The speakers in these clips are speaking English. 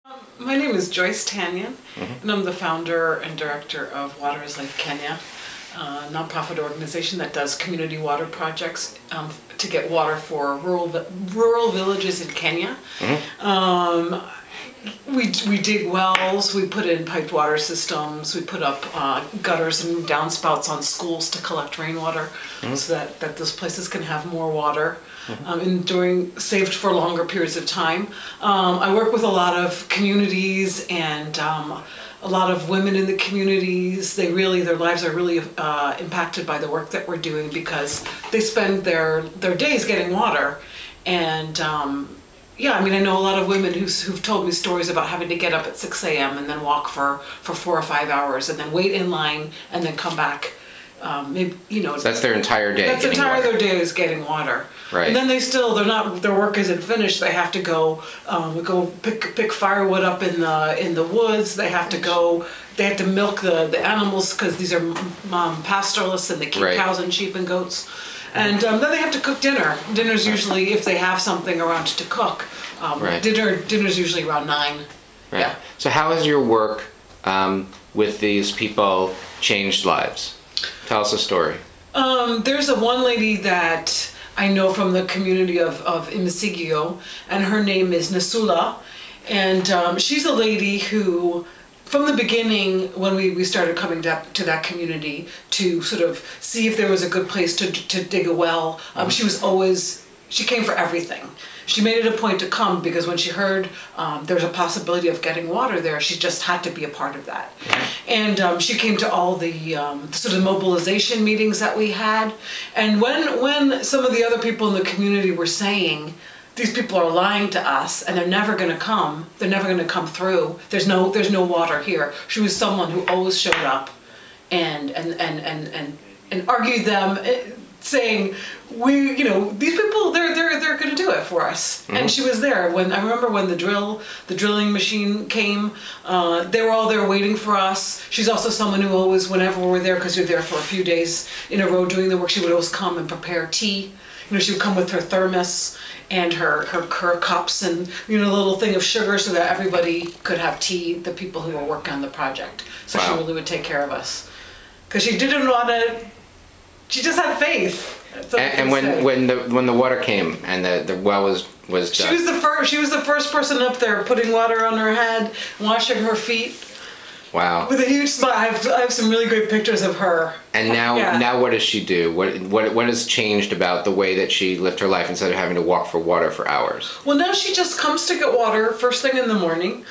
My name is Joyce Tannian, and I'm the founder and director of Water is Life Kenya, a nonprofit organization that does community water projects to get water for rural villages in Kenya. We dig wells, we put in piped water systems, we put up gutters and downspouts on schools to collect rainwater so that those places can have more water. And saved for longer periods of time. I work with a lot of communities and a lot of women in the communities. Their lives are really impacted by the work that we're doing because they spend their days getting water. And yeah, I mean, I know a lot of women who've told me stories about having to get up at 6 a.m. and then walk for 4 or 5 hours and then wait in line and then come back. Maybe, so that's their entire day. That's their day is getting water. Right. And then their work isn't finished. They have to go pick firewood up in the woods. They have to milk the animals because these are pastoralists and they keep cows and sheep and goats. And then they have to cook dinner. Dinner's usually, if they have something around to cook, dinner's usually around 9. Right. Yeah. So how has your work with these people changed lives? Tell us a story. There's one lady that I know from the community of Imisigio, and her name is Nasula. And she's a lady who, from the beginning, when we started coming to that community to sort of see if there was a good place to dig a well, she came for everything. She made it a point to come because when she heard there was a possibility of getting water there, she just had to be a part of that. And she came to all the sort of mobilization meetings that we had. And when some of the other people in the community were saying, these people are lying to us and they're never going to come through, there's no water here, she was someone who always showed up and argued them, saying, these people, they're going to do it for us. And she was there. I remember when the drilling machine came, they were all there waiting for us. She's also someone who always, whenever we're there, because you're there for a few days in a row doing the work, she would always come and prepare tea. She would come with her thermos and her cups and a little thing of sugar so that everybody could have tea, the people who were working on the project. So she really would take care of us. Because she didn't want to, she just had faith. And when the water came and the well was done. She was the first person up there putting water on her head, washing her feet. Wow. With a huge smile. I have some really great pictures of her. And now what does she do? What has changed about the way that she lived her life instead of having to walk for water for hours? Well, now she just comes to get water first thing in the morning.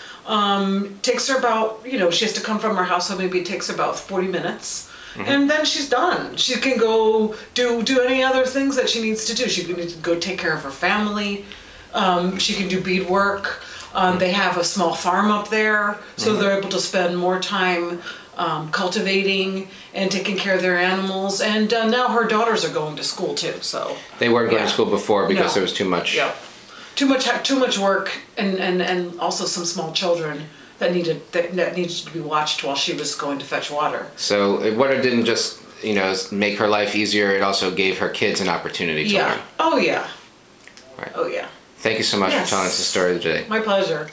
Takes her about, she has to come from her house, so maybe it takes her about 40 minutes. And then she's done. She can go do any other things that she needs to do. She can go take care of her family. She can do bead work. They have a small farm up there, so they're able to spend more time cultivating and taking care of their animals. And now her daughters are going to school too. So they weren't going to school before because there was too much. Yeah, too much work, and also some small children that needed to be watched while she was going to fetch water. So water didn't just make her life easier; it also gave her kids an opportunity to learn. Oh yeah. Right. Oh yeah. Thank you so much for telling us the story today. My pleasure.